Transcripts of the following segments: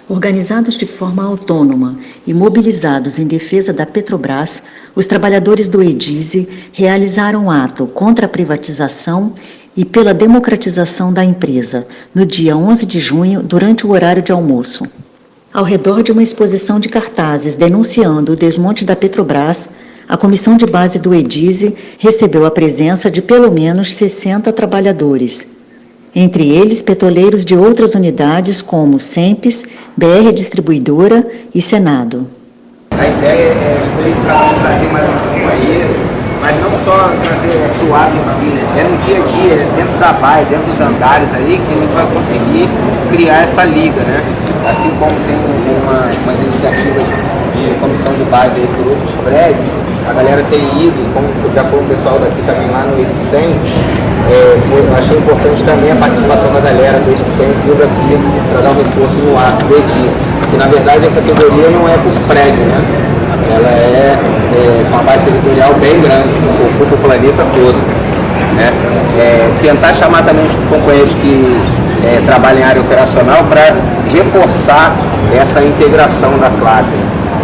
Organizados de forma autônoma e mobilizados em defesa da Petrobras, os trabalhadores do Edise realizaram ato contra a privatização e pela democratização da empresa, no dia 11 de junho, durante o horário de almoço. Ao redor de uma exposição de cartazes denunciando o desmonte da Petrobras, a comissão de base do Edise recebeu a presença de pelo menos 60 trabalhadores, entre eles petroleiros de outras unidades como SEMPES, BR Distribuidora e Senado. A ideia é trazer mais um companheiro, mas não só trazer para o ato em si, é no dia a dia, dentro da BAE, dentro dos andares aí, que a gente vai conseguir criar essa liga, né? Assim como tem umas iniciativas de comissão de base aí por outros prédios, a galera tem ido, como já foi o pessoal daqui também lá no Edicem, achei importante também a participação da galera do Edicem vindo aqui para dar um reforço no ato do Edis, que na verdade a categoria não é por prédio, né? Ela é com uma base territorial bem grande, ocupa o planeta todo. Né? Tentar chamar também os companheiros que trabalham em área operacional para reforçar essa integração da classe.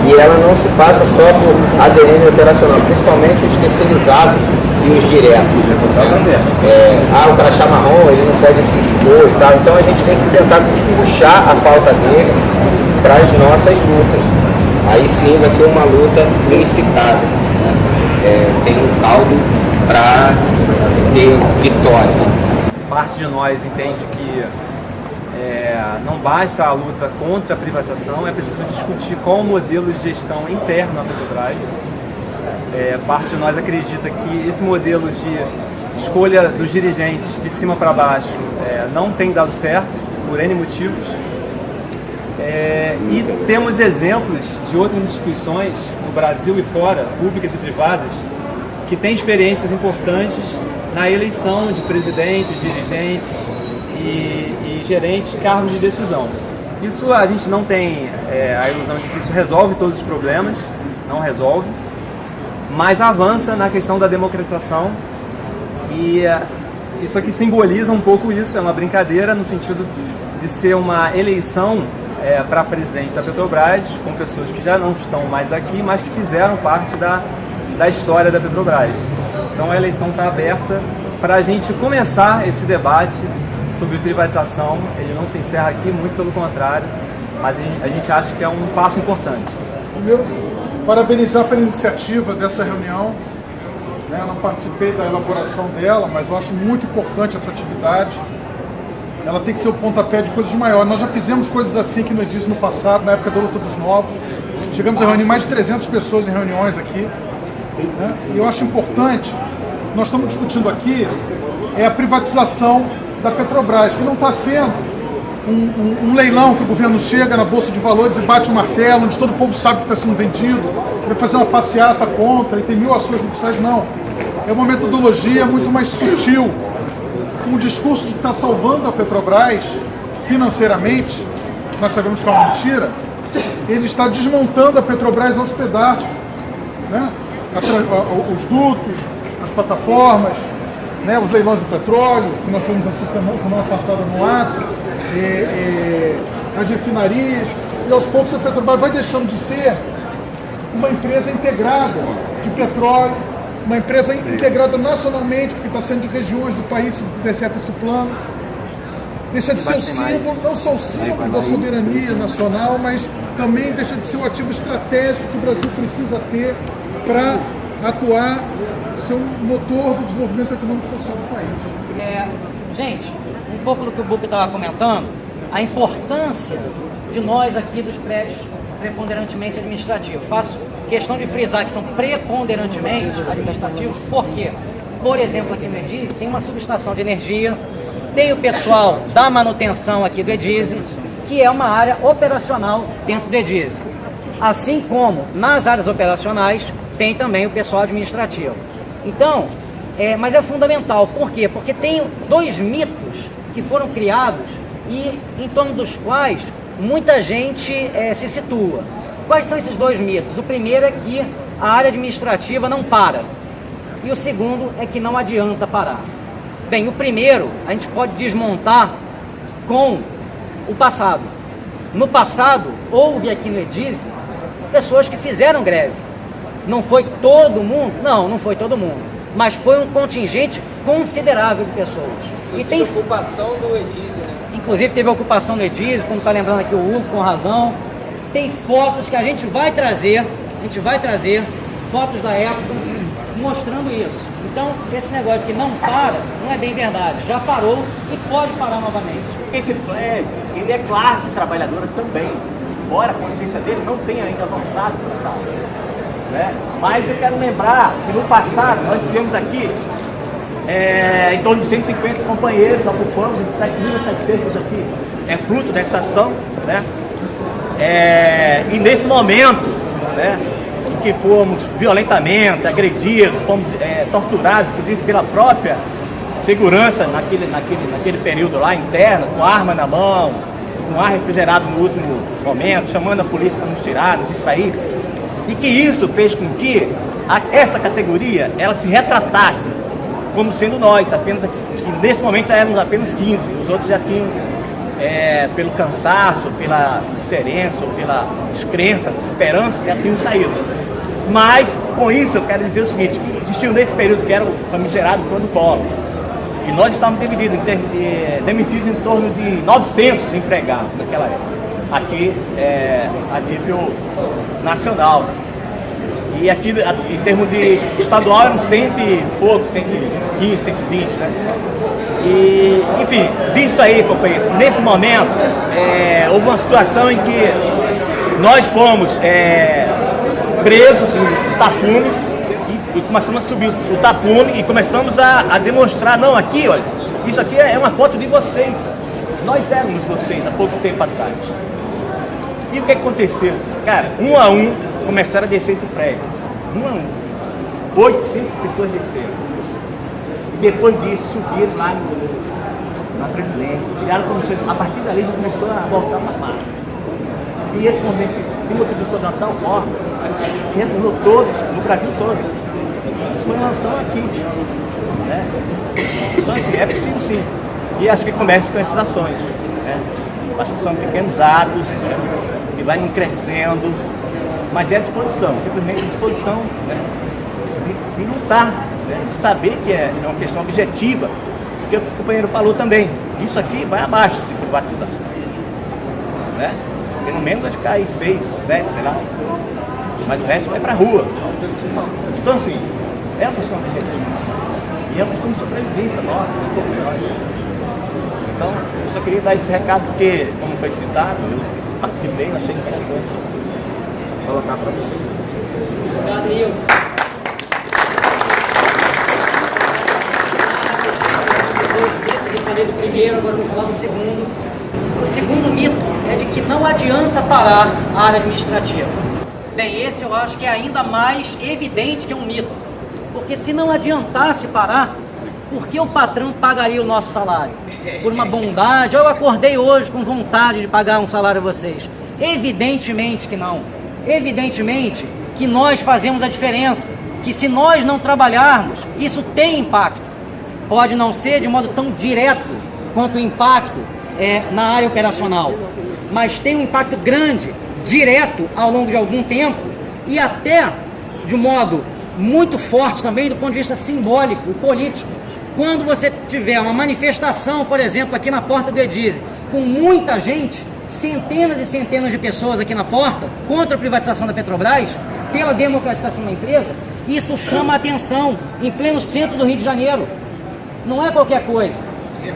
E ela não se passa só por ADM operacional, principalmente os terceirizados e os diretos. O crachá marrom, ele não pode se expor e tal, então a gente tem que tentar puxar a pauta dele para as nossas lutas. Aí sim vai ser uma luta unificada. Tem um caldo para ter vitória. Parte de nós entende que não basta a luta contra a privatização, é preciso discutir qual o modelo de gestão interno à Petrobras. Parte de nós acredita que esse modelo de escolha dos dirigentes de cima para baixo não tem dado certo, por N motivos. E temos exemplos de outras instituições, no Brasil e fora, públicas e privadas, que têm experiências importantes na eleição de presidentes, dirigentes e gerentes de cargos de decisão. Isso a gente não tem a ilusão de que isso resolve todos os problemas, não resolve, mas avança na questão da democratização e isso aqui simboliza um pouco isso, é uma brincadeira no sentido de ser uma eleição para presidente da Petrobras, com pessoas que já não estão mais aqui, mas que fizeram parte da história da Petrobras. Então a eleição está aberta para a gente começar esse debate sobre privatização. Ele não se encerra aqui, muito pelo contrário, mas a gente acha que é um passo importante. Primeiro, parabenizar pela iniciativa dessa reunião. Eu não participei da elaboração dela, mas eu acho muito importante essa atividade. Ela tem que ser o pontapé de coisas maiores. Nós já fizemos coisas assim aqui no Edis no passado, na época da luta dos novos. Chegamos a reunir mais de 300 pessoas em reuniões aqui. E eu acho importante, nós estamos discutindo aqui, a privatização da Petrobras, que não está sendo um leilão que o governo chega na Bolsa de Valores e bate o martelo, onde todo o povo sabe que está sendo vendido, vai fazer uma passeata contra e tem 1000 ações judiciais, não. É uma metodologia muito mais sutil, com o discurso de estar salvando a Petrobras financeiramente, nós sabemos que é uma mentira, ele está desmontando a Petrobras aos pedaços, né? Os dutos, as plataformas, os leilões do petróleo, que nós fomos essa semana passada no ato, as refinarias, e aos poucos a Petrobras vai deixando de ser uma empresa integrada de petróleo, uma empresa integrada nacionalmente, porque está sendo de regiões do país, se der certo esse plano. Deixa de ser o símbolo, não só o símbolo da soberania nacional, mas também deixa de ser o ativo estratégico que o Brasil precisa ter para atuar, ser um motor do desenvolvimento econômico e social do país. Gente, um pouco do que o Buca estava comentando, a importância de nós aqui dos prédios preponderantemente administrativos. Faço questão de frisar que são preponderantemente administrativos, por quê? Por exemplo, aqui no Edise tem uma subestação de energia, tem o pessoal da manutenção aqui do Edise, que é uma área operacional dentro do Edise. Assim como nas áreas operacionais tem também o pessoal administrativo. Então, mas é fundamental. Por quê? Porque tem dois mitos que foram criados e em torno dos quais muita gente se situa. Quais são esses dois mitos? O primeiro é que a área administrativa não para. E o segundo é que não adianta parar. Bem, o primeiro a gente pode desmontar com o passado. No passado, houve aqui no EDISE pessoas que fizeram greve. Não foi todo mundo? Não, não foi todo mundo. Mas foi um contingente considerável de pessoas. E tem ocupação do EDISE, né? Inclusive teve a ocupação do EDISE, como está lembrando aqui o Hugo, com razão. Tem fotos que a gente vai trazer, fotos da época, mostrando isso. Então, esse negócio que não para, não é bem verdade. Já parou e pode parar novamente. Esse prédio, ele é classe trabalhadora também. Embora a consciência dele não tenha ainda avançado para tal, né? Mas eu quero lembrar que no passado nós tivemos aqui em torno de 150 companheiros, ocupamos 1.700 aqui. É fruto dessa ação, né? E nesse momento, né, em que fomos violentamente agredidos, fomos torturados, inclusive pela própria segurança naquele período lá interno, com arma na mão, com ar refrigerado no último momento, chamando a polícia para nos tirar, nos extrair, e que isso fez com que essa categoria ela se retratasse como sendo nós, apenas que nesse momento já éramos apenas 15, os outros já tinham, pelo cansaço, pela diferença, ou pela descrença, desesperança, já tinham saído. Mas, com isso, eu quero dizer o seguinte, que existiu nesse período que era o famigerado plano Collor, e nós estávamos demitidos em torno de 900 empregados naquela época, aqui a nível nacional. E aqui, em termos de estadual, eram 100 e pouco, 115, 120, né? E, enfim, disso aí, companheiros, nesse momento, houve uma situação em que nós fomos presos em tapumes e começamos a subir o tapume e começamos a demonstrar, não, aqui, olha, isso aqui é uma foto de vocês. Nós éramos vocês há pouco tempo atrás. E o que aconteceu? Cara, um a um, começaram a descer esse prédio. Um a um. 800 pessoas desceram. E depois disso, subiram lá na presidência, criaram comissões. A partir dali, já começou a voltar uma parte. E esse movimento se multiplicou de tal forma que retornou todos, no Brasil todo. Isso foi uma ação aqui, né? Então, assim, é possível sim. E acho que começa com essas ações, né? Acho que são pequenos atos, né, que vai crescendo, mas é a disposição, simplesmente a disposição, né, de lutar, né, de saber que é uma questão objetiva, porque o companheiro falou também, isso aqui vai abaixo, essa privatização, né? Pelo menos vai ficar aí 6, 7, sei lá, mas o resto vai para a rua. Então, assim, é uma questão objetiva e é uma questão de sobrevivência nossa, de todos nós. Então, eu só queria dar esse recado porque, como foi citado, eu participei, achei interessante colocar para vocês. Obrigado, Rio. Eu falei do primeiro, agora vou falar do segundo. O segundo mito é de que não adianta parar a área administrativa. Bem, esse eu acho que é ainda mais evidente que é um mito. Porque se não adiantasse parar, por que o patrão pagaria o nosso salário? Por uma bondade? Eu acordei hoje com vontade de pagar um salário a vocês. Evidentemente que não. Evidentemente que nós fazemos a diferença. Que se nós não trabalharmos, isso tem impacto. Pode não ser de modo tão direto quanto o impacto na área operacional. Mas tem um impacto grande, direto, ao longo de algum tempo. E até de modo muito forte também do ponto de vista simbólico e político. Quando você tiver uma manifestação, por exemplo, aqui na porta do EDISE, com muita gente, centenas e centenas de pessoas aqui na porta, contra a privatização da Petrobras, pela democratização da empresa, isso chama a atenção em pleno centro do Rio de Janeiro. Não é qualquer coisa.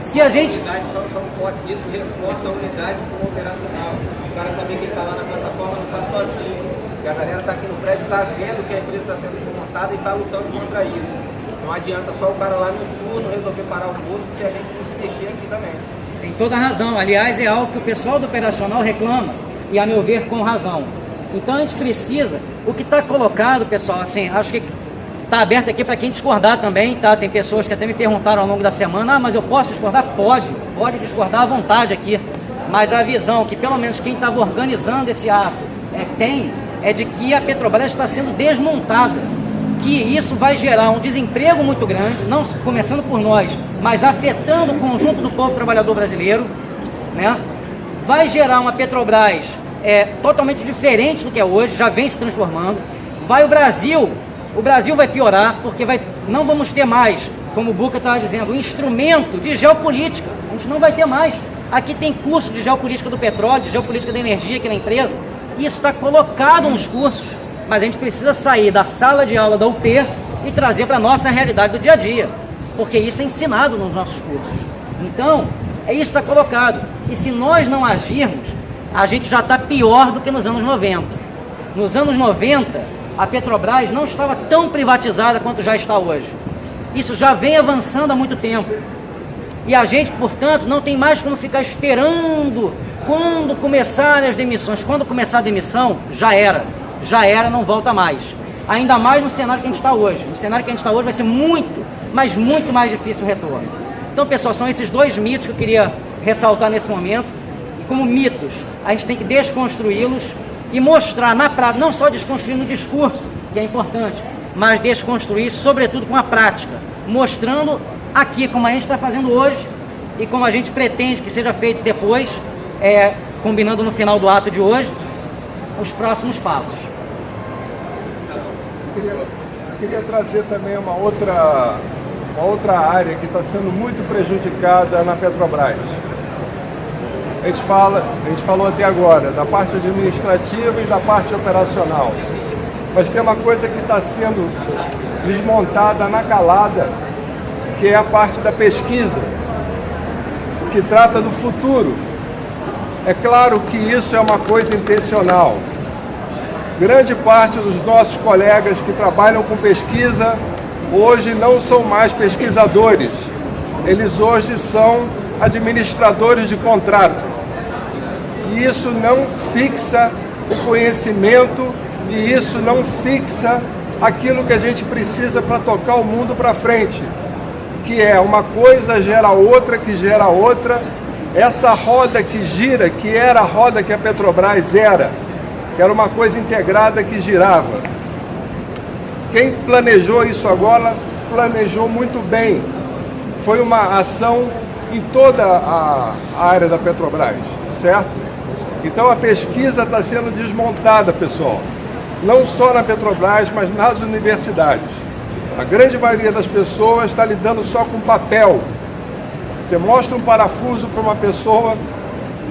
Se a gente... Isso reforça a unidade operacional. O cara saber que ele está lá na plataforma, não está sozinho. Se a galera está aqui no prédio, está vendo que a empresa está sendo desmontada e está lutando contra isso. Não adianta só o cara lá no turno resolver parar o posto se a gente não se mexer aqui também. Tem toda a razão. Aliás, é algo que o pessoal do operacional reclama, e a meu ver, com razão. Então a gente precisa, o que está colocado, pessoal, assim, acho que está aberto aqui para quem discordar também, tá? Tem pessoas que até me perguntaram ao longo da semana, mas eu posso discordar? Pode discordar à vontade aqui. Mas a visão que pelo menos quem estava organizando esse ato é de que a Petrobras está sendo desmontada. Que isso vai gerar um desemprego muito grande, não começando por nós, mas afetando o conjunto do povo trabalhador brasileiro, né? vai gerar uma Petrobras totalmente diferente do que é hoje, já vem se transformando. O Brasil vai piorar, porque não vamos ter mais, como o Buca estava dizendo, um instrumento de geopolítica. A gente não vai ter mais. Aqui tem curso de geopolítica do petróleo, de geopolítica da energia aqui na empresa. Isso está colocado nos cursos, mas a gente precisa sair da sala de aula da UP e trazer para a nossa realidade do dia a dia, porque isso é ensinado nos nossos cursos. Então, isso está colocado. E se nós não agirmos, a gente já está pior do que nos anos 90. Nos anos 90, a Petrobras não estava tão privatizada quanto já está hoje. Isso já vem avançando há muito tempo. E a gente, portanto, não tem mais como ficar esperando quando começarem as demissões. Quando começar a demissão, já era. Já era, não volta mais. Ainda mais no cenário que a gente está hoje. No cenário que a gente está hoje vai ser muito, mas muito mais difícil o retorno. Então, pessoal, são esses dois mitos que eu queria ressaltar nesse momento. E como mitos, a gente tem que desconstruí-los e mostrar na prática, não só desconstruir no discurso, que é importante, mas desconstruir, sobretudo, com a prática, mostrando aqui como a gente está fazendo hoje e como a gente pretende que seja feito depois, combinando no final do ato de hoje, os próximos passos. Eu queria trazer também uma outra área que está sendo muito prejudicada na Petrobras. A gente falou até agora da parte administrativa e da parte operacional, mas tem uma coisa que está sendo desmontada na calada, que é a parte da pesquisa, que trata do futuro. É claro que isso é uma coisa intencional. Grande parte dos nossos colegas que trabalham com pesquisa hoje não são mais pesquisadores, eles hoje são administradores de contrato. E isso não fixa o conhecimento e isso não fixa aquilo que a gente precisa para tocar o mundo para frente, que é uma coisa gera outra, que gera outra. Essa roda que gira, que era a roda que a Petrobras era, que era uma coisa integrada que girava. Quem planejou isso agora, planejou muito bem. Foi uma ação em toda a área da Petrobras, certo? Então a pesquisa está sendo desmontada, pessoal. Não só na Petrobras, mas nas universidades. A grande maioria das pessoas está lidando só com papel. Você mostra um parafuso para uma pessoa,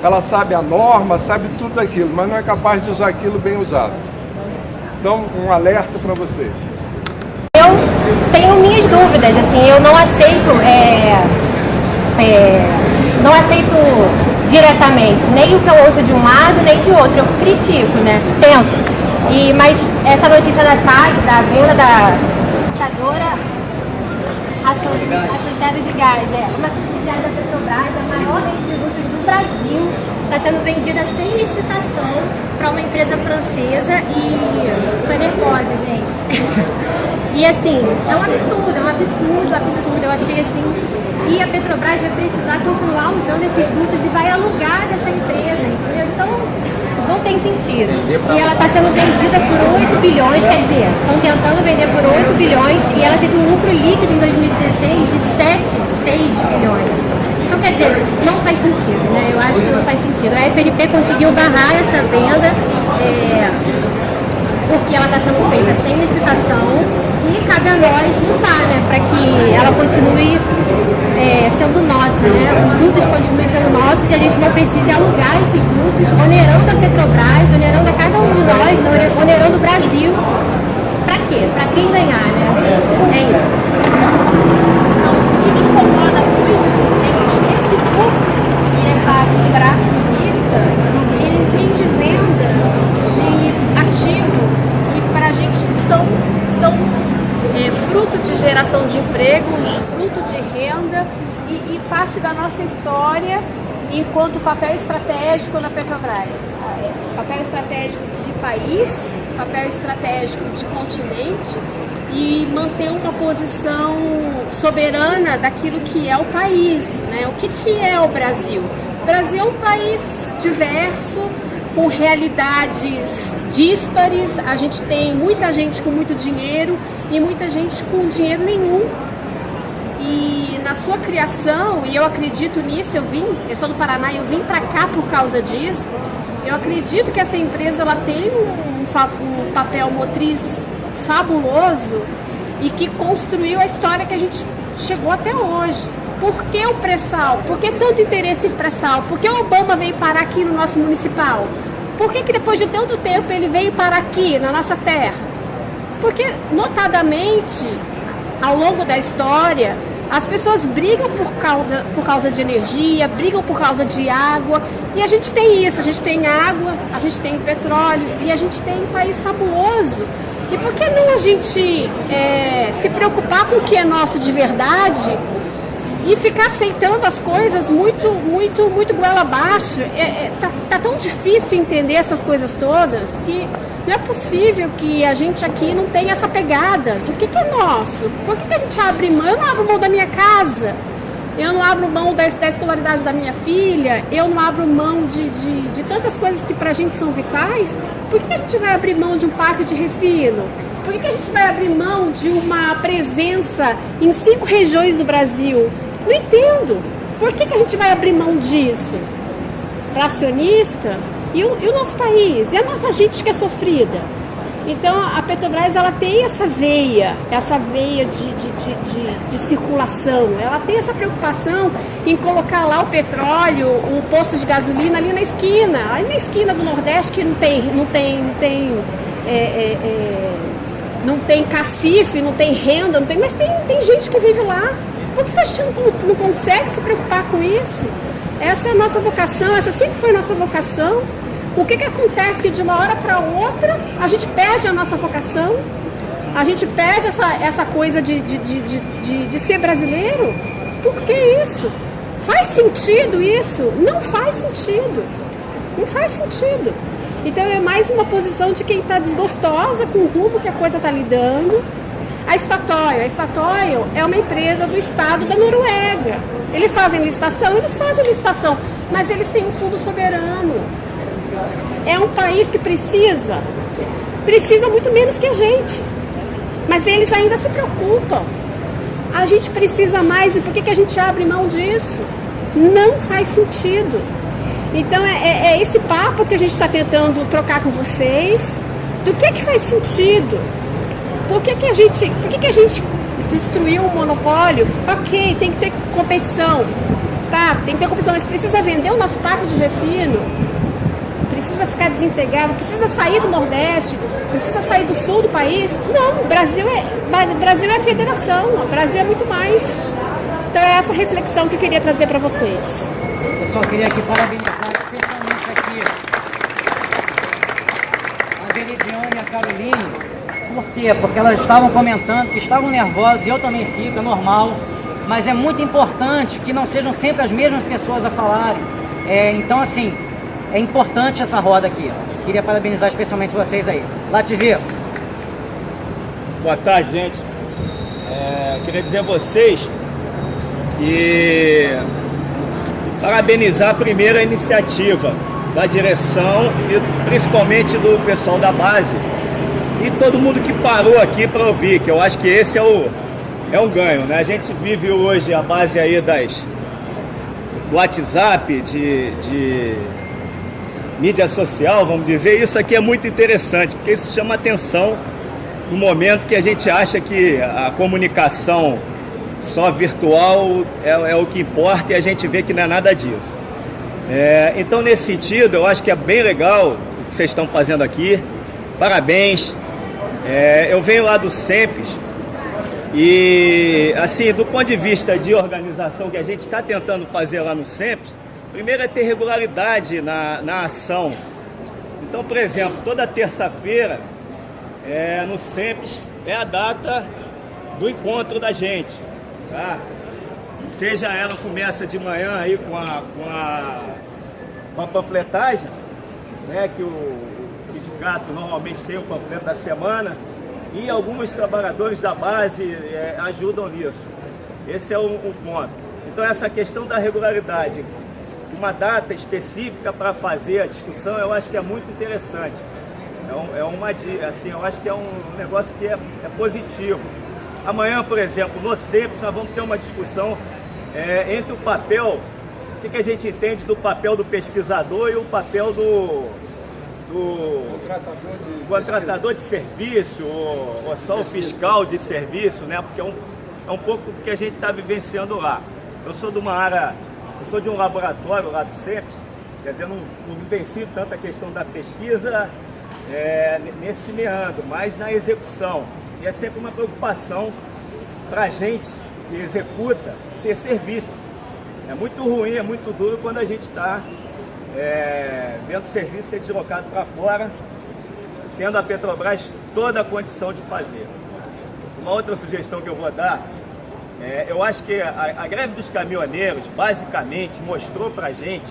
ela sabe a norma, sabe tudo daquilo, mas não é capaz de usar aquilo bem usado. Então, um alerta para vocês. Eu tenho minhas dúvidas, assim, eu não aceito, não aceito diretamente, nem o que eu ouço de um lado, nem de outro, eu critico, né, tento. Mas essa notícia da TAG, da venda da computadora associada de gás, uma subsidiária da Petrobras, a maior rede de dutos do Brasil, está sendo vendida sem licitação para uma empresa francesa e tô nervosa, gente. E assim, é um absurdo, eu achei assim. E a Petrobras vai precisar continuar usando esses dutos e vai alugar dessa empresa, entendeu? Então, não tem sentido. E ela está sendo vendida por 8 bilhões, quer dizer, estão tentando vender por 8 bilhões e ela teve um lucro líquido em 2016 de 6 bilhões. Então, quer dizer, não faz sentido, né? Eu acho que não faz sentido. A FNP conseguiu barrar essa venda porque ela está sendo feita sem licitação e cabe a nós lutar, né? Para que ela continue sendo nossa, né? Os dutos continuem sendo nossos e a gente não precise alugar esses dutos, onerando a Petrobras, onerando a cada um de nós, onerando o Brasil. Para quê? Para quem ganhar, né? É isso. O que me incomoda muito é que esse grupo que é brasilista, ele vem de venda de ativos que para a gente são fruto de geração de empregos, fruto de renda e parte da nossa história enquanto papel estratégico na Petrobras. Papel estratégico de país, papel estratégico de continente e manter uma posição soberana daquilo que é o país, né? O que é o Brasil? O Brasil é um país diverso, com realidades díspares. A gente tem muita gente com muito dinheiro e muita gente com dinheiro nenhum. e na sua criação, e eu acredito nisso, eu sou do Paraná e eu vim para cá por causa disso. Eu acredito que essa empresa ela tem um papel motriz fabuloso e que construiu a história que a gente chegou até hoje. Por que o pré-sal? Por que tanto interesse em pré-sal? Por que o Obama veio parar aqui no nosso municipal? Por que depois de tanto tempo ele veio parar aqui, na nossa terra? Porque, notadamente, ao longo da história, as pessoas brigam por causa de energia, brigam por causa de água, e a gente tem isso, a gente tem água, a gente tem petróleo, e a gente tem um país fabuloso. E por que não a gente se preocupar com o que é nosso de verdade e ficar aceitando as coisas muito goela abaixo? Tá tão difícil entender essas coisas todas que não é possível que a gente aqui não tenha essa pegada do que é nosso. Por que a gente abre mão? Eu não abro mão da minha casa, eu não abro mão da escolaridade da minha filha, eu não abro mão de tantas coisas que pra gente são vitais. Por que a gente vai abrir mão de um parque de refino? Por que a gente vai abrir mão de uma presença em 5 regiões do Brasil? Não entendo. Por que a gente vai abrir mão disso? Para acionista? E o nosso país? E a nossa gente que é sofrida? Então a Petrobras ela tem essa veia de circulação, ela tem essa preocupação em colocar lá o petróleo, o posto de gasolina ali na esquina do Nordeste que não tem cacife, não tem renda, mas tem gente que vive lá. Por que a gente não consegue se preocupar com isso? Essa é a nossa vocação, essa sempre foi a nossa vocação. O que acontece que de uma hora para outra a gente perde a nossa vocação? A gente perde essa coisa de ser brasileiro? Por que isso? Faz sentido isso? Não faz sentido. Não faz sentido. Então é mais uma posição de quem está desgostosa com o rumo que a coisa está lidando. A Statoil é uma empresa do estado da Noruega. Eles fazem licitação, mas eles têm um fundo soberano. É um país que precisa muito menos que a gente, mas eles ainda se preocupam. A gente precisa mais, e por que a gente abre mão disso? Não faz sentido. Então é esse papo que a gente está tentando trocar com vocês, do que faz sentido. Por que a gente destruiu o monopólio? Ok, tem que ter competição, tá? Tem que ter competição, mas precisa vender o nosso parque de refino, precisa ficar desintegrado, precisa sair do Nordeste, precisa sair do sul do país. Não, o Brasil é federação, o Brasil é muito mais. Então é essa reflexão que eu queria trazer para vocês. Eu só queria aqui parabenizar especialmente aqui a Veridiane e a Caroline. Por quê? Porque elas estavam comentando que estavam nervosas, e eu também fico, é normal, mas é muito importante que não sejam sempre as mesmas pessoas a falarem. Então, assim, é importante essa roda aqui. Queria parabenizar especialmente vocês aí. Lativia. Boa tarde, gente. Queria dizer a vocês que parabenizar a primeira iniciativa da direção e principalmente do pessoal da base e todo mundo que parou aqui para ouvir, que eu acho que esse é um ganho, né? A gente vive hoje a base aí do WhatsApp, de mídia social, vamos dizer. Isso aqui é muito interessante, porque isso chama atenção no momento que a gente acha que a comunicação só virtual é o que importa, e a gente vê que não é nada disso. Então, nesse sentido, eu acho que é bem legal o que vocês estão fazendo aqui. Parabéns. Eu venho lá do SEMPES e, assim, do ponto de vista de organização que a gente está tentando fazer lá no SEMPES, primeiro é ter regularidade na ação. Então, por exemplo, toda terça-feira no SEMPES é a data do encontro da gente, tá? Seja ela começa de manhã aí com a panfletagem, né, que o sindicato normalmente tem o panfleto da semana, e alguns trabalhadores da base ajudam nisso. Esse é um ponto. Então, essa questão da regularidade, uma data específica para fazer a discussão, eu acho que é muito interessante. Eu acho que é um negócio que é positivo. Amanhã, por exemplo, no CEPS, nós vamos ter uma discussão entre o papel, o que a gente entende do papel do pesquisador e o papel do contratador de serviço, ou só o fiscal de serviço, né? Porque é um pouco do que a gente está vivenciando lá. Eu sou de uma área, eu sou de um laboratório lá do CEPS, quer dizer, não vivencio tanto a questão da pesquisa nesse meandro, mas na execução. E é sempre uma preocupação para a gente que executa ter serviço. É muito ruim, é muito duro quando a gente está vendo o serviço ser deslocado para fora, tendo a Petrobras toda a condição de fazer. Uma outra sugestão que eu vou dar, eu acho que a greve dos caminhoneiros basicamente mostrou para a gente,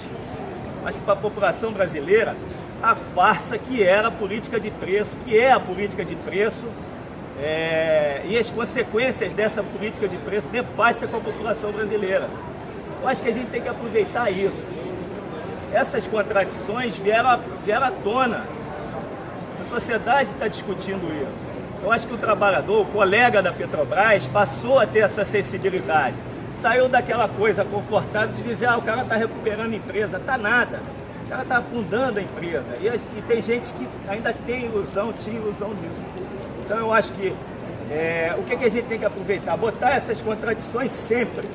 acho que para a população brasileira, a farsa que era a política de preço, que é a política de preço, e as consequências dessa política de preço nefasta com a população brasileira. Eu acho que a gente tem que aproveitar isso. Essas contradições vieram à tona. A sociedade está discutindo isso. Eu acho que o trabalhador, o colega da Petrobras, passou a ter essa sensibilidade. Saiu daquela coisa confortável de dizer, o cara está recuperando a empresa. Está nada. O cara está afundando a empresa. E tem gente que ainda tinha ilusão nisso. Então eu acho que o que a gente tem que aproveitar? Botar essas contradições sempre.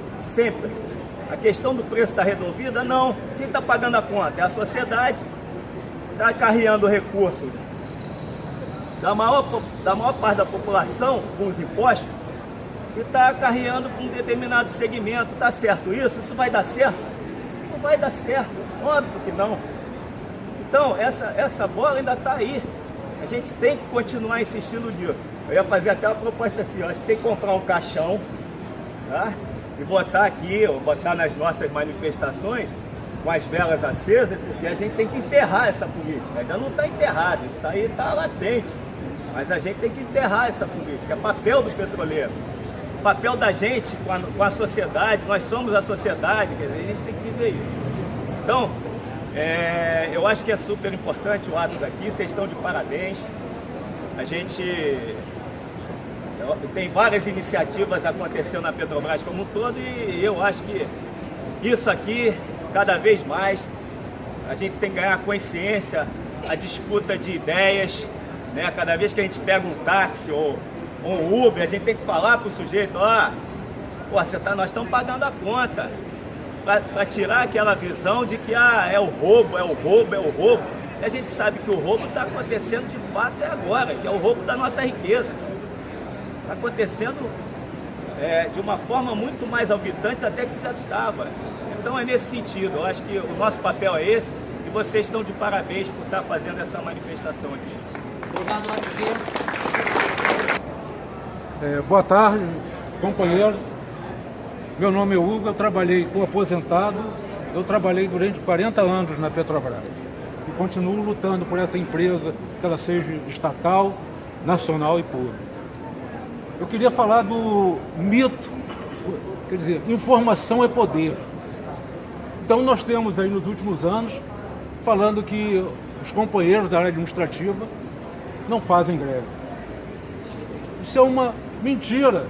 A questão do preço está resolvida? Não. Quem está pagando a conta? É a sociedade. Está carreando recursos da maior parte da população com os impostos e está carreando com um determinado segmento. Está certo isso? Isso vai dar certo? Não vai dar certo. Óbvio que não. Então, essa bola ainda está aí. A gente tem que continuar insistindo nisso. Eu ia fazer até uma proposta assim, acho que tem que comprar um caixão, tá? E botar aqui, ou botar nas nossas manifestações, com as velas acesas, porque a gente tem que enterrar essa política. Ainda não está enterrada, isso está aí, está latente. Mas a gente tem que enterrar essa política. É papel do petroleiro. O papel da gente com a sociedade, nós somos a sociedade, quer dizer, a gente tem que viver isso. Então, eu acho que é super importante o ato daqui, vocês estão de parabéns. A gente tem várias iniciativas acontecendo na Petrobras como um todo e eu acho que isso aqui, cada vez mais, a gente tem que ganhar consciência, a disputa de ideias, né? Cada vez que a gente pega um táxi ou um Uber, a gente tem que falar para o sujeito, nós estamos pagando a conta, para tirar aquela visão de que é o roubo. E a gente sabe que o roubo está acontecendo de fato agora, que é o roubo da nossa riqueza. Está acontecendo de uma forma muito mais alvitante até que já estava. Então é nesse sentido, eu acho que o nosso papel é esse e vocês estão de parabéns por estar fazendo essa manifestação aqui. Obrigado, boa tarde, companheiros. Meu nome é Hugo, estou aposentado, eu trabalhei durante 40 anos na Petrobras e continuo lutando por essa empresa, que ela seja estatal, nacional e pública. Eu queria falar do mito, quer dizer, informação é poder. Então nós temos aí nos últimos anos falando que os companheiros da área administrativa não fazem greve. Isso é uma mentira.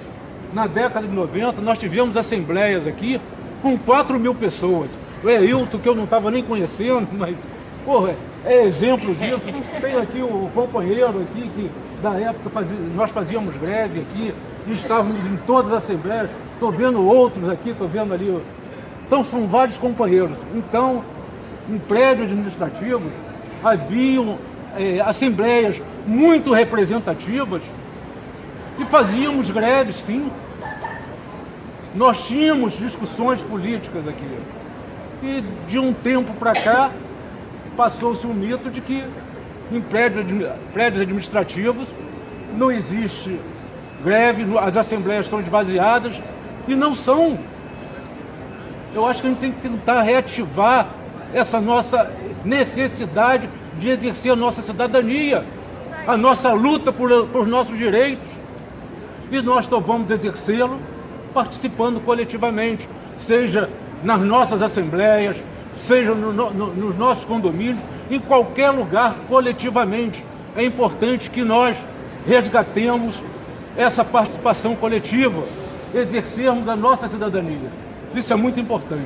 Na década de 90 nós tivemos assembleias aqui com 4.000 pessoas. O Ailton, que eu não estava nem conhecendo, mas é exemplo disso. Tem aqui o companheiro aqui que da época nós fazíamos greve aqui, e estávamos em todas as assembleias. Estou vendo outros aqui, estou vendo ali. Então são vários companheiros. Então, em prédios administrativos, haviam assembleias muito representativas e fazíamos greves, sim. Nós tínhamos discussões políticas aqui. E de um tempo para cá, passou-se o mito de que em prédios administrativos não existe greve, as assembleias são esvaziadas e não são. Eu acho que a gente tem que tentar reativar essa nossa necessidade de exercer a nossa cidadania, a nossa luta por nossos direitos. E nós só vamos exercê-lo participando coletivamente, seja nas nossas assembleias, seja nos nossos condomínios, em qualquer lugar, coletivamente. É importante que nós resgatemos essa participação coletiva, exercermos a nossa cidadania. Isso é muito importante.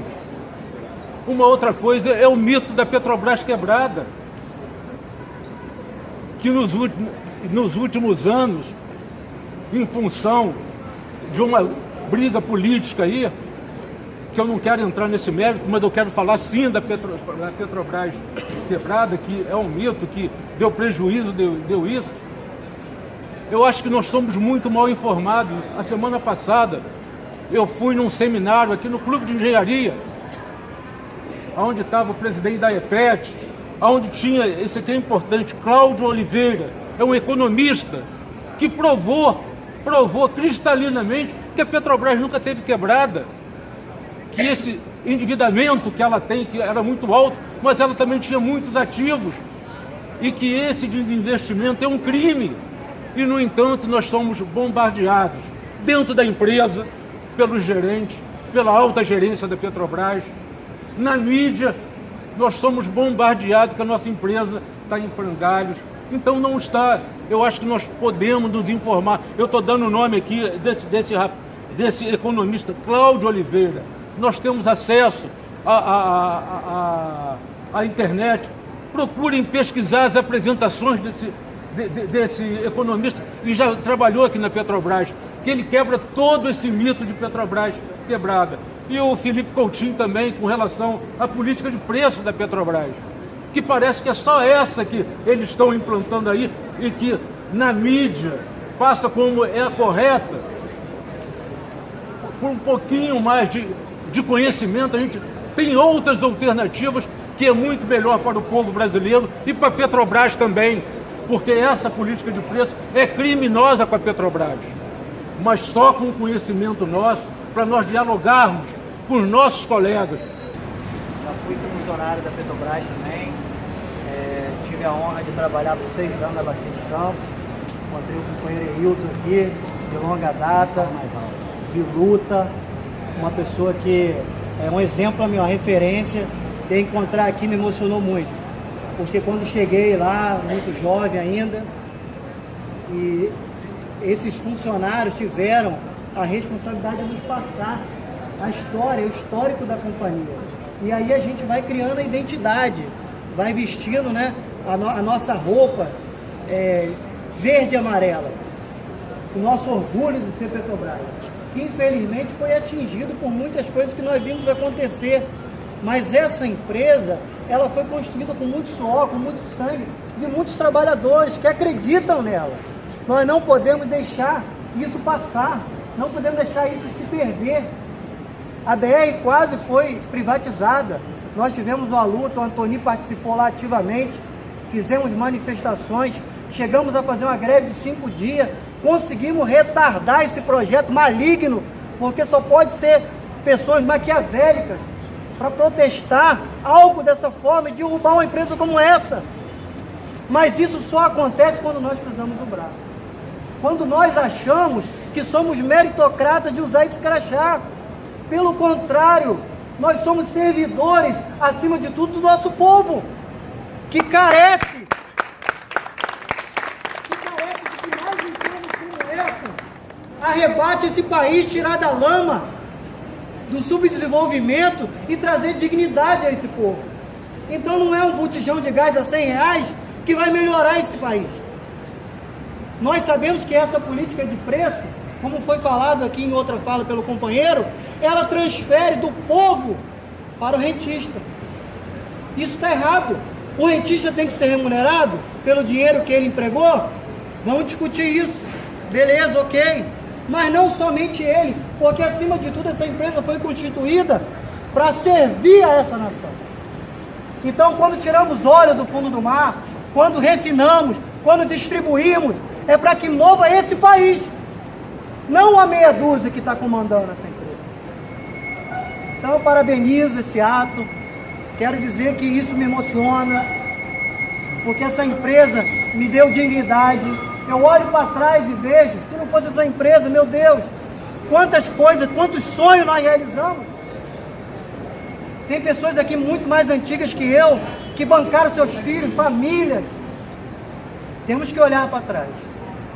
Uma outra coisa é o mito da Petrobras quebrada, que nos últimos anos, em função de uma briga política aí, que eu não quero entrar nesse mérito, mas eu quero falar sim da Petrobras quebrada, que é um mito, que deu prejuízo, deu isso. Eu acho que nós somos muito mal informados. A semana passada eu fui num seminário aqui no Clube de Engenharia, onde estava o presidente da EPET, onde tinha, esse aqui é importante, Cláudio Oliveira, é um economista que provou cristalinamente que a Petrobras nunca teve quebrada, que esse endividamento que ela tem, que era muito alto, mas ela também tinha muitos ativos, e que esse desinvestimento é um crime. E, no entanto, nós somos bombardeados dentro da empresa, pelos gerentes, pela alta gerência da Petrobras. Na mídia, nós somos bombardeados que a nossa empresa está em frangalhos. Então não está. Eu acho que nós podemos nos informar. Eu estou dando o nome aqui desse economista, Cláudio Oliveira. Nós temos acesso à internet. Procurem pesquisar as apresentações desse economista, que já trabalhou aqui na Petrobras, que ele quebra todo esse mito de Petrobras quebrada. E o Felipe Coutinho também, com relação à política de preço da Petrobras, que parece que é só essa que eles estão implantando aí, e que na mídia passa como é a correta. Por um pouquinho mais de conhecimento, a gente tem outras alternativas que é muito melhor para o povo brasileiro e para a Petrobras também, porque essa política de preço é criminosa com a Petrobras. Mas só com o conhecimento nosso, para nós dialogarmos com os nossos colegas. Já fui funcionário da Petrobras também, tive a honra de trabalhar por 6 anos na Bacia de Campos, encontrei o companheiro Hilton aqui, de longa data, de luta, uma pessoa que é um exemplo, uma referência. Ter encontrar aqui me emocionou muito, porque quando cheguei lá, muito jovem ainda, e esses funcionários tiveram a responsabilidade de nos passar a história, o histórico da companhia. E aí a gente vai criando a identidade, vai vestindo, né, a nossa roupa verde e amarela, o nosso orgulho de ser Petrobras, que infelizmente foi atingido por muitas coisas que nós vimos acontecer. Mas essa empresa, ela foi construída com muito suor, com muito sangue, de muitos trabalhadores que acreditam nela. Nós não podemos deixar isso passar, não podemos deixar isso se perder. A BR quase foi privatizada. Nós tivemos uma luta, o Antoni participou lá ativamente, fizemos manifestações, chegamos a fazer uma greve de 5 dias, conseguimos retardar esse projeto maligno, porque só pode ser pessoas maquiavélicas para protestar algo dessa forma e derrubar uma empresa como essa. Mas isso só acontece quando nós cruzamos o braço. Quando nós achamos que somos meritocratas de usar esse crachá. Pelo contrário, nós somos servidores, acima de tudo, do nosso povo, que carece de que mais empresas como essa arrebate esse país, tirar da lama do subdesenvolvimento e trazer dignidade a esse povo. Então não é um botijão de gás a R$100 que vai melhorar esse país. Nós sabemos que essa política de preço, como foi falado aqui em outra fala pelo companheiro, ela transfere do povo para o rentista. Isso está errado. O rentista tem que ser remunerado pelo dinheiro que ele empregou? Vamos discutir isso. Beleza, ok. Mas não somente ele, porque acima de tudo essa empresa foi constituída para servir a essa nação. Então, quando tiramos óleo do fundo do mar, quando refinamos, quando distribuímos, é para que mova esse país, não a meia dúzia que está comandando essa empresa. Então, eu parabenizo esse ato, quero dizer que isso me emociona, porque essa empresa me deu dignidade. Eu olho para trás e vejo, se não fosse essa empresa, meu Deus, quantas coisas, quantos sonhos nós realizamos. Tem pessoas aqui muito mais antigas que eu, que bancaram seus filhos, famílias. Temos que olhar para trás.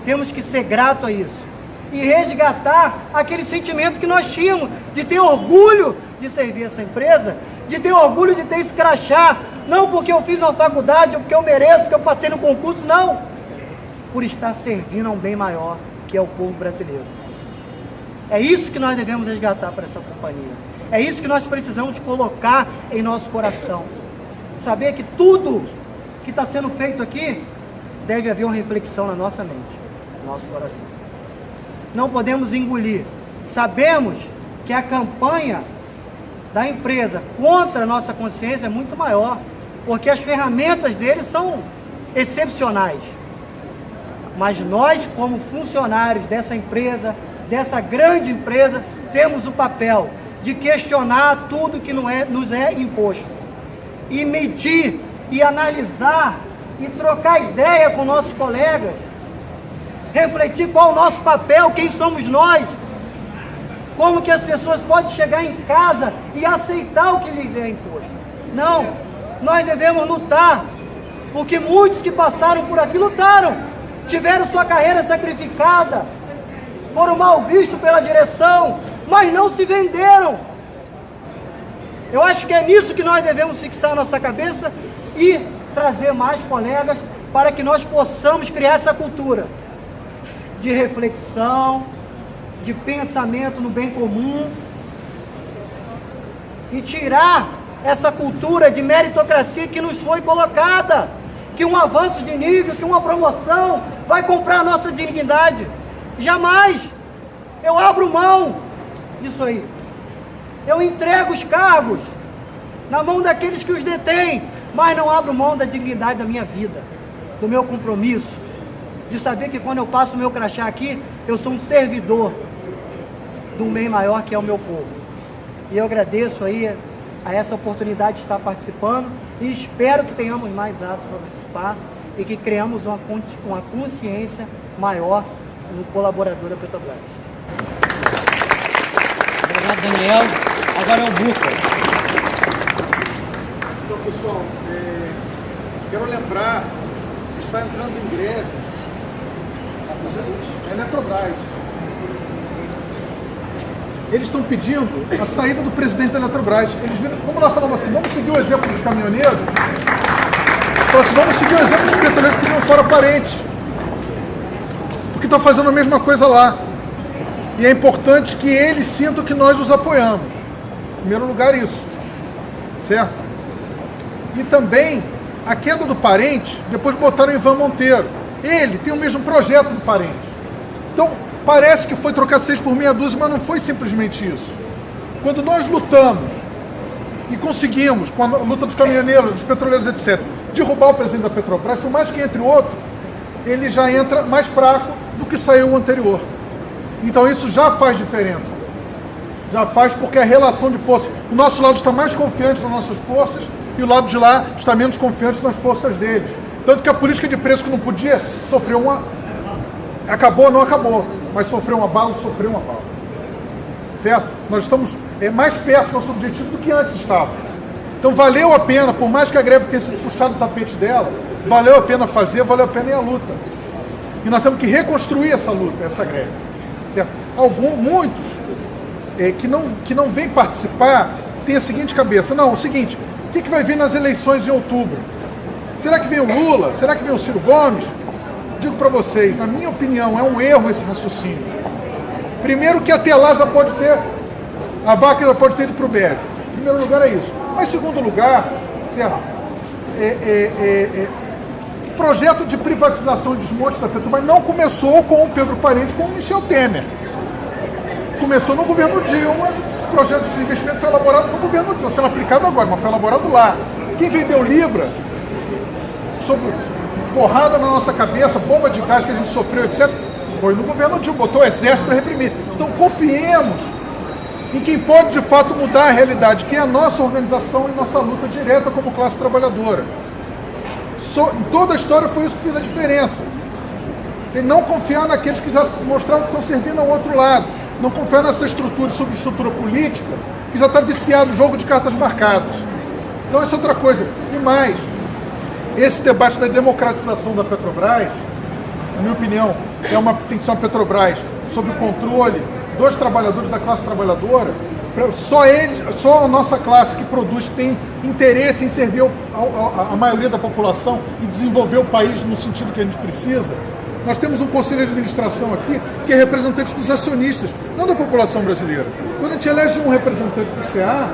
Temos que ser grato a isso. e resgatar aquele sentimento que nós tínhamos de ter orgulho de servir essa empresa, de ter orgulho de ter esse crachá, não porque eu fiz uma faculdade, ou porque eu mereço, porque eu passei no concurso, não, por estar servindo a um bem maior, que é o povo brasileiro. É isso que nós devemos resgatar para essa companhia. É isso que nós precisamos colocar em nosso coração. Saber que tudo que está sendo feito aqui, deve haver uma reflexão na nossa mente, no nosso coração. Não podemos engolir. Sabemos que a campanha da empresa contra a nossa consciência é muito maior, porque as ferramentas deles são excepcionais. Mas nós, como funcionários dessa empresa, dessa grande empresa, temos o papel de questionar tudo que nos é imposto. E medir, e analisar, e trocar ideia com nossos colegas. Refletir qual é o nosso papel, quem somos nós. Como que as pessoas podem chegar em casa e aceitar o que lhes é imposto. Não, nós devemos lutar, porque muitos que passaram por aqui lutaram, tiveram sua carreira sacrificada, foram mal vistos pela direção, mas não se venderam. Eu acho que é nisso que nós devemos fixar a nossa cabeça e trazer mais colegas para que nós possamos criar essa cultura de reflexão, de pensamento no bem comum e tirar essa cultura de meritocracia que nos foi colocada, que um avanço de nível, que uma promoção vai comprar a nossa dignidade. Jamais! Eu abro mão disso aí. Eu entrego os cargos na mão daqueles que os detêm, mas não abro mão da dignidade da minha vida, do meu compromisso, de saber que quando eu passo o meu crachá aqui, eu sou um servidor de um bem maior que é o meu povo. E eu agradeço aí a essa oportunidade de estar participando e espero que tenhamos mais atos para participar e que criamos uma consciência maior no colaborador da Petrobras. Obrigado, Daniel. Agora é o Buca. Então, pessoal, quero lembrar que está entrando em greve a Eletrobras. Eles estão pedindo a saída do presidente da Eletrobras. Eles viram, como nós falamos assim, vamos seguir o exemplo dos caminhoneiros, então, assim, vamos seguir o exemplo dos petroleiros que não foram parentes, porque estão fazendo a mesma coisa lá. E é importante que eles sintam que nós os apoiamos. Em primeiro lugar, isso. Certo? E também, a queda do parente, depois botaram o Ivan Monteiro. Ele tem o mesmo projeto do parente. Então, parece que foi trocar 6 por meia dúzia, mas não foi simplesmente isso. Quando nós lutamos e conseguimos, com a luta dos caminhoneiros, dos petroleiros, etc., derrubar o presidente da Petrobras, por mais que entre outro, ele já entra mais fraco do que saiu o anterior. Então isso já faz diferença. Já faz porque a relação de forças, o nosso lado está mais confiante nas nossas forças e o lado de lá está menos confiante nas forças deles. Tanto que a política de preço que não podia, sofreu uma... Acabou, não acabou, mas sofreu uma bala, sofreu uma bala. Certo? Nós estamos mais perto do nosso objetivo do que antes estava. Então valeu a pena, por mais que a greve tenha sido puxado o tapete dela, valeu a pena fazer, valeu a pena ir à luta. E nós temos que reconstruir essa luta, essa greve. Certo? Muitos que não vêm participar têm a seguinte cabeça: não, é o seguinte, o que vai vir nas eleições em outubro? Será que vem o Lula? Será que vem o Ciro Gomes? Digo para vocês, na minha opinião, é um erro esse raciocínio. Primeiro que até lá já pode ter, a vaca já pode ter ido para o BR. Em primeiro lugar é isso. Mas em segundo lugar, certo? O projeto de privatização e desmonte da Petrobras não começou com o Pedro Parente, com o Michel Temer. Começou no governo Dilma, o projeto de investimento foi elaborado no governo Dilma, sendo aplicado agora, mas foi elaborado lá. Quem vendeu Libra, sobre porrada na nossa cabeça, bomba de gás que a gente sofreu, etc., foi no governo Dilma, botou o exército para reprimir. Então confiemos em quem pode de fato mudar a realidade, que é a nossa organização e nossa luta direta como classe trabalhadora. Em toda a história foi isso que fez a diferença. Sem não confiar naqueles que já mostraram que estão servindo ao outro lado. Não confiar nessa estrutura, subestrutura política, que já está viciado no jogo de cartas marcadas. Então essa é outra coisa. E mais, esse debate da democratização da Petrobras, na minha opinião, tem que ser uma Petrobras sob o controle dos trabalhadores da classe trabalhadora, só a nossa classe que produz tem interesse em servir a maioria da população e desenvolver o país no sentido que a gente precisa. Nós temos um conselho de administração aqui que é representante dos acionistas, não da população brasileira. Quando a gente elege um representante do CA,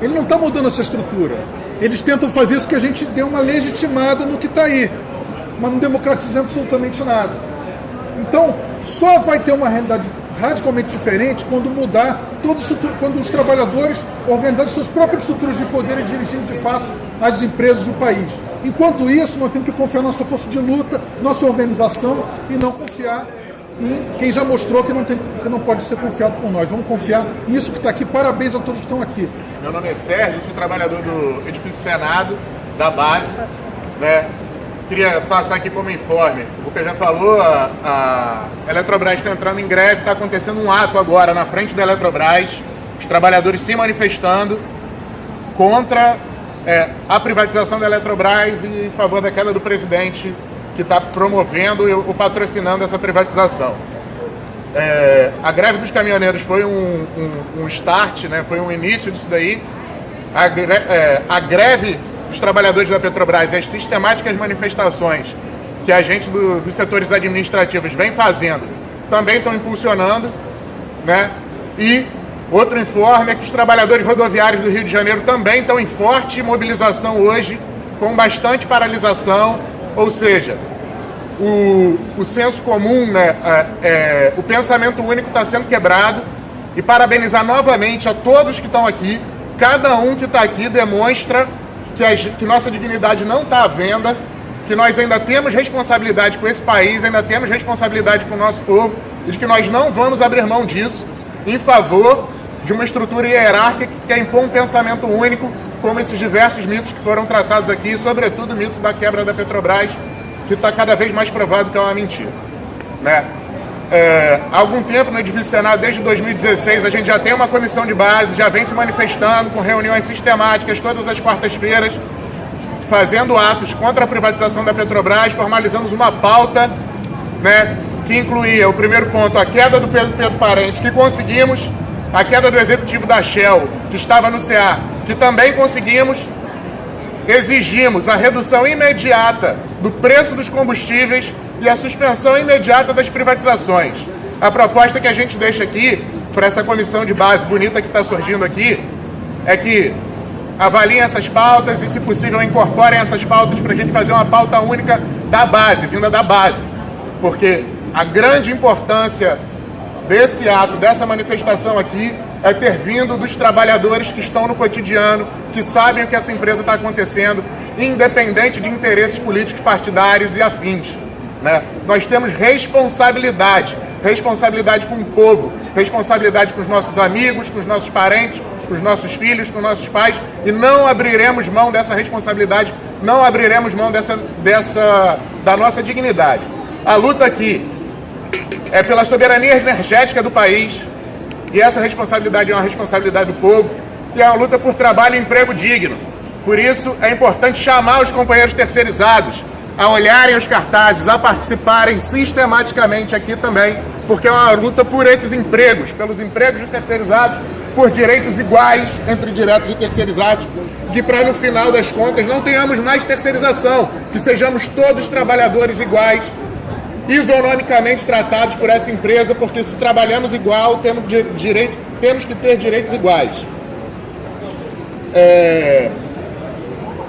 ele não está mudando essa estrutura. Eles tentam fazer isso que a gente dê uma legitimada no que está aí, mas não democratiza absolutamente nada. Então, só vai ter uma realidade radicalmente diferente quando mudar quando os trabalhadores organizarem suas próprias estruturas de poder e dirigirem de fato as empresas do país. Enquanto isso, nós temos que confiar na nossa força de luta, nossa organização e não confiar em quem já mostrou que não pode ser confiado por nós. Vamos confiar nisso que está aqui. Parabéns a todos que estão aqui. Meu nome é Sérgio, sou trabalhador do edifício Senado, da base, né? Queria passar aqui como informe. O que já falou, a Eletrobras está entrando em greve, está acontecendo um ato agora na frente da Eletrobras, os trabalhadores se manifestando contra a privatização da Eletrobras e em favor da queda do presidente que está promovendo ou patrocinando essa privatização. A greve dos caminhoneiros foi um start, né? Foi um início disso daí. A greve dos trabalhadores da Petrobras e as sistemáticas manifestações que a gente dos setores administrativos vem fazendo também estão impulsionando, né? E outro informe é que os trabalhadores rodoviários do Rio de Janeiro também estão em forte mobilização hoje, com bastante paralisação, ou seja, o senso comum, né, o pensamento único está sendo quebrado, e parabenizar novamente a todos que estão aqui. Cada um que está aqui demonstra que nossa dignidade não está à venda, que nós ainda temos responsabilidade com esse país, ainda temos responsabilidade com o nosso povo, e de que nós não vamos abrir mão disso em favor de uma estrutura hierárquica que quer impor um pensamento único, como esses diversos mitos que foram tratados aqui, sobretudo o mito da quebra da Petrobras, que está cada vez mais provado que é uma mentira, né? Há algum tempo no edifício Senado, desde 2016, a gente já tem uma comissão de base, já vem se manifestando com reuniões sistemáticas todas as quartas-feiras, fazendo atos contra a privatização da Petrobras. Formalizamos uma pauta, né, que incluía o primeiro ponto, a queda do Pedro Parente, que conseguimos, a queda do executivo da Shell, que estava no CA, que também conseguimos. Exigimos a redução imediata do preço dos combustíveis e a suspensão imediata das privatizações. A proposta que a gente deixa aqui, para essa comissão de base bonita que está surgindo aqui, é que avaliem essas pautas e, se possível, incorporem essas pautas para a gente fazer uma pauta única da base, vinda da base. Porque a grande importância desse ato, dessa manifestação aqui, é ter vindo dos trabalhadores que estão no cotidiano, que sabem o que essa empresa está acontecendo, independente de interesses políticos partidários e afins, né? Nós temos responsabilidade com o povo, responsabilidade com os nossos amigos, com os nossos parentes, com os nossos filhos, com os nossos pais, e não abriremos mão dessa responsabilidade, não abriremos mão da nossa dignidade. A luta aqui é pela soberania energética do país, e essa responsabilidade é uma responsabilidade do povo, e é uma luta por trabalho e emprego digno. Por isso, é importante chamar os companheiros terceirizados a olharem os cartazes, a participarem sistematicamente aqui também, porque é uma luta por esses empregos, pelos empregos dos terceirizados, por direitos iguais entre diretos e terceirizados, que para no final das contas não tenhamos mais terceirização, que sejamos todos trabalhadores iguais, isonomicamente tratados por essa empresa, porque se trabalhamos igual, temos que ter direitos iguais.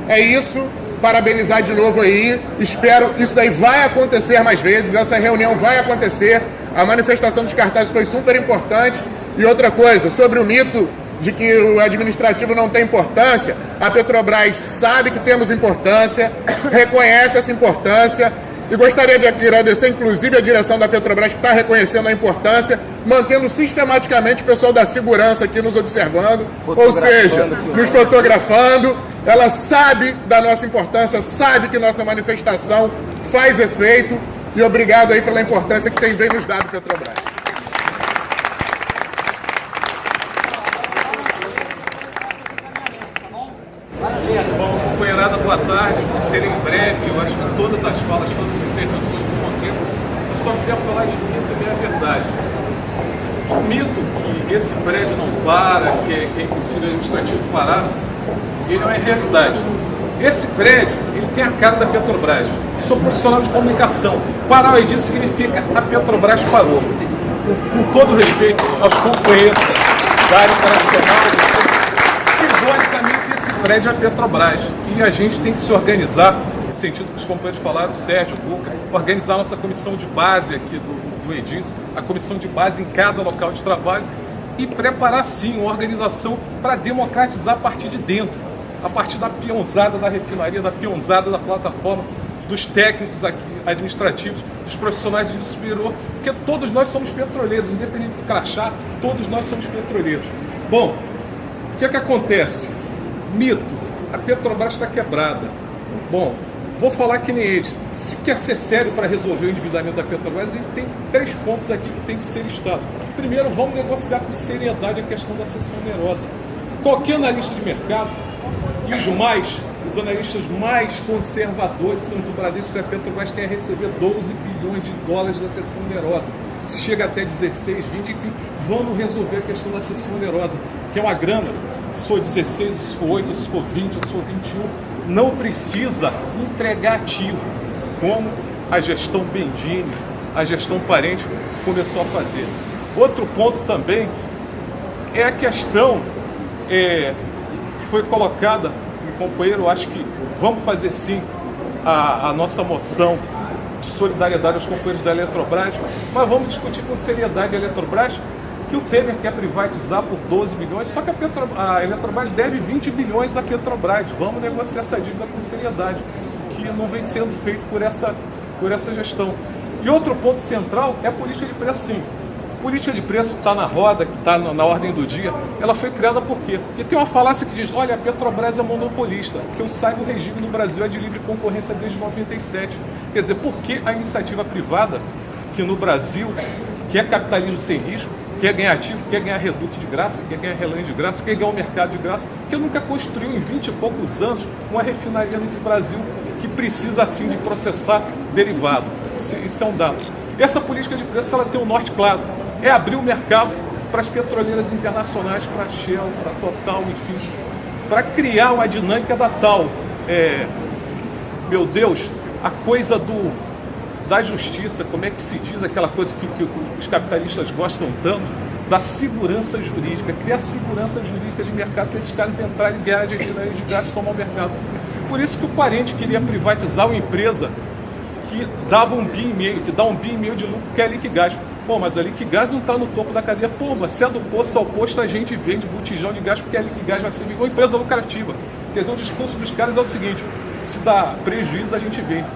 É isso, parabenizar de novo aí, espero, isso daí vai acontecer mais vezes, essa reunião vai acontecer, a manifestação dos cartazes foi super importante. E outra coisa, sobre o mito de que o administrativo não tem importância, a Petrobras sabe que temos importância, reconhece essa importância, e gostaria de agradecer, inclusive, a direção da Petrobras, que está reconhecendo a importância, mantendo sistematicamente o pessoal da segurança aqui nos observando, ou seja, nos fotografando. Ela sabe da nossa importância, sabe que nossa manifestação faz efeito, e obrigado aí pela importância que vem nos dado, Petrobras. Bom, companheirada, boa tarde. Serei breve, eu acho que todas as falas, todas as intervenções do tempo só queria falar de mito e meia-verdade. O mito que esse prédio não para, que é impossível administrativo parar, ele não é realidade. Esse prédio, ele tem a cara da Petrobras. Sou profissional de comunicação. Parar o EDIS significa a Petrobras parou. Com todo respeito aos companheiros da área internacional, simbolicamente esse prédio é a Petrobras. E a gente tem que se organizar, no sentido que os companheiros falaram, Sérgio, Luca, organizar nossa comissão de base aqui do EDIS, a comissão de base em cada local de trabalho, e preparar sim uma organização para democratizar a partir de dentro, a partir da peãozada da refinaria, da peãozada da plataforma, dos técnicos aqui administrativos, dos profissionais de nível superior, porque todos nós somos petroleiros, independente do crachá, todos nós somos petroleiros. Bom, o que é que acontece? Mito, a Petrobras está quebrada. Bom, vou falar que nem eles. Se quer ser sério para resolver o endividamento da Petrobras, a gente tem 3 pontos aqui que tem que ser listados. Primeiro, vamos negociar com seriedade a questão da cessão onerosa. Qualquer analista de mercado, e os analistas mais conservadores são os do Bradesco, e a Petrobras tem a receber 12 bilhões de dólares da cessão onerosa. Se chega até 16, 20, enfim, vamos resolver a questão da cessão onerosa, que é uma grana, se for 16, se for 8, se for 20, se for 21, não precisa entregar ativo, como a gestão Bendini, a gestão Parente começou a fazer. Outro ponto também é a questão que foi colocada, meu companheiro, acho que vamos fazer sim a nossa moção de solidariedade aos companheiros da Eletrobras, mas vamos discutir com seriedade a Eletrobras, que o Temer quer privatizar por 12 bilhões, só que a Eletrobras deve 20 bilhões à Petrobras. Vamos negociar essa dívida com seriedade, que não vem sendo feito por essa gestão. E outro ponto central é a política de preço, sim. A política de preço está na roda, que está na ordem do dia. Ela foi criada por quê? Porque tem uma falácia que diz, olha, a Petrobras é monopolista. Que eu saiba, o regime no Brasil é de livre concorrência desde 97. Quer dizer, por que a iniciativa privada, que no Brasil quer capitalismo sem risco, quer ganhar ativo, quer ganhar reduto de graça, quer ganhar relance de graça, quer ganhar um mercado de graça, que nunca construiu em 20 e poucos anos uma refinaria nesse Brasil que precisa assim de processar derivado. Isso é um dado. Essa política de preço, ela tem um norte claro, é abrir o mercado para as petroleiras internacionais, para a Shell, para a Total, enfim, para criar uma dinâmica da tal, meu Deus, a coisa da justiça, como é que se diz aquela coisa que os capitalistas gostam tanto, da segurança jurídica, criar segurança jurídica de mercado para esses caras entrarem em guerra de gás e tomar o mercado. Por isso que o Parente queria privatizar uma empresa que dava 1,5 bi, que dá 1,5 bi de lucro, que é a Liquigás. Pô, mas a Liquigás não está no topo da cadeia. Pô, mas se é do poço ao posto, a gente vende botijão de gás, porque a Liquigás vai ser uma empresa lucrativa. Quer dizer, o discurso dos caras é o seguinte, se dá prejuízo, a gente vende.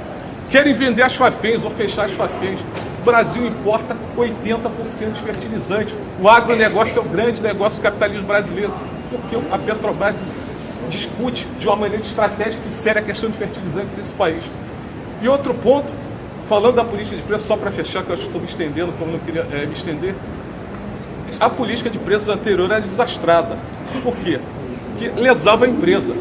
Querem vender as Fafens ou fechar as Fafens. O Brasil importa 80% de fertilizante. O agronegócio é o grande negócio do capitalismo brasileiro. Porque a Petrobras discute de uma maneira estratégica e séria a questão de fertilizante desse país. E outro ponto, falando da política de preço, só para fechar, que eu acho que estou me estendendo, como eu não queria me estender, a política de preços anterior era desastrada. Por quê? Porque lesava a empresa.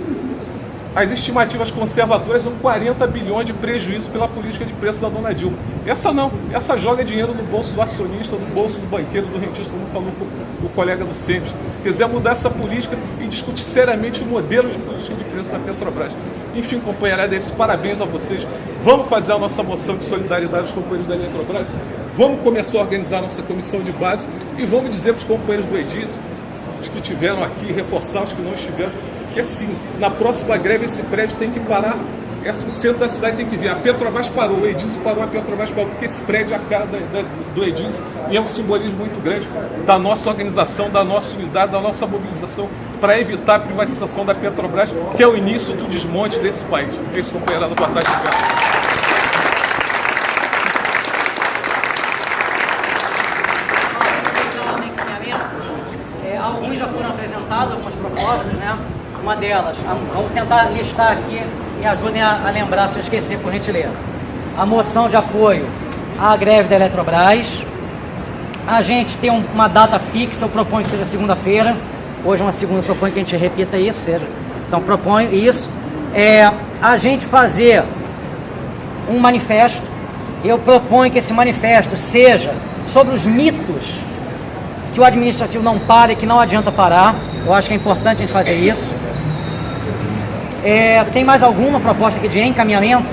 As estimativas conservadoras dão 40 bilhões de prejuízo pela política de preço da dona Dilma. Essa não, essa joga dinheiro no bolso do acionista, no bolso do banqueiro, do rentista, como falou o colega do Centro. Quiser mudar essa política e discutir seriamente o modelo de política de preço da Petrobras. Enfim, companheirada, esse parabéns a vocês. Vamos fazer a nossa moção de solidariedade aos companheiros da Eletrobras. Vamos começar a organizar a nossa comissão de base e vamos dizer para os companheiros do EDIS, os que estiveram aqui, reforçar os que não estiveram, que assim, na próxima greve esse prédio tem que parar, o centro da cidade tem que vir. A Petrobras parou, o EDIS parou, a Petrobras parou, porque esse prédio é a cara do EDIS e é um simbolismo muito grande da nossa organização, da nossa unidade, da nossa mobilização para evitar a privatização da Petrobras, que é o início do desmonte desse país. É isso, companheirada, boa tarde. Alguns já foram apresentados, algumas propostas, né? Uma delas, vamos tentar listar aqui, me ajudem a lembrar se eu esquecer, por gentileza. A moção de apoio à greve da Eletrobras. A gente tem uma data fixa, eu proponho que seja segunda-feira. Hoje é uma segunda, eu proponho que a gente repita isso, então proponho isso. A gente fazer um manifesto eu proponho que esse manifesto seja sobre os mitos que o administrativo não para e que não adianta parar. Eu acho que é importante a gente fazer isso. Tem mais alguma proposta aqui de encaminhamento?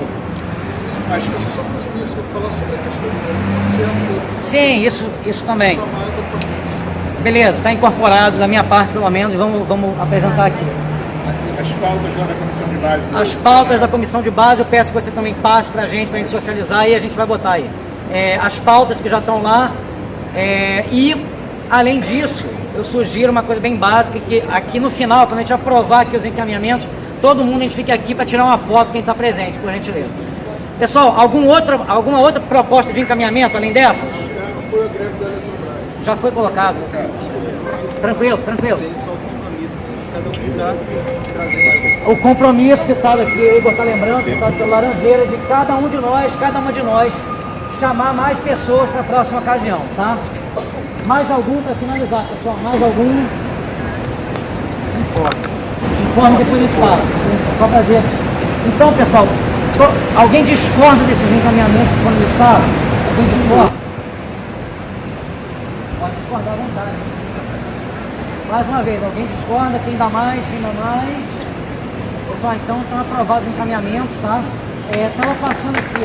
Acho que só para os falar sobre a questão do Sim, isso também. Beleza, está incorporado da minha parte, pelo menos, e vamos apresentar aqui. As pautas lá da comissão de base. As pautas da comissão de base, eu peço que você também passe para a gente socializar, e a gente vai botar aí. As pautas que já estão lá, e, além disso, eu sugiro uma coisa bem básica, que aqui no final, quando a gente aprovar aqui os encaminhamentos, todo mundo a gente fique aqui para tirar uma foto, quem está presente, por gentileza. Pessoal, alguma outra proposta de encaminhamento, além dessas? Foi a greve da Eletrobras. Já foi colocado. Tranquilo. O compromisso citado aqui, o Igor está lembrando, citado pelo Laranjeira, de cada uma de nós, chamar mais pessoas para a próxima ocasião, tá? Mais algum para finalizar, pessoal? Mais algum? Informe, depois a gente fala. Só para ver. Então, pessoal, alguém discorda desses encaminhamentos que foram listados? Alguém discorda? Pode discordar à vontade. Mais uma vez, alguém discorda? Quem dá mais? Pessoal, então estão aprovados os encaminhamentos, tá? Estava passando aqui.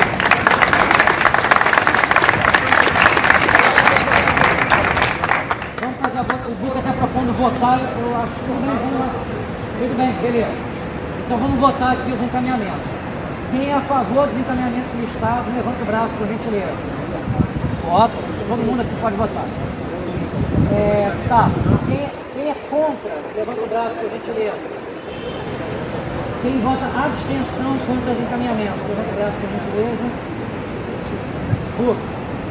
Vamos fazer a votação. O Buca está propondo votar, eu acho que tudo bem, beleza. Então vamos votar aqui os encaminhamentos. Quem é a favor dos encaminhamentos listados, levanta o braço, por gentileza. Vota, todo mundo aqui pode votar. Tá. Quem é contra, levanta o braço, por gentileza. Quem vota abstenção contra os encaminhamentos, levanta o braço, por gentileza.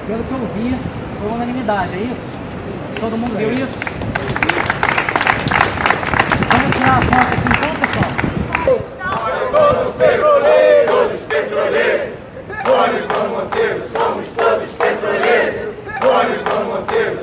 Pelo que eu vi, foi unanimidade, é isso? Todo mundo viu isso? Vamos tirar a foto aqui então, pessoal? Todos petroleiros, Jones não Monteiro, somos todos petroleiros, Jones não Monteiro,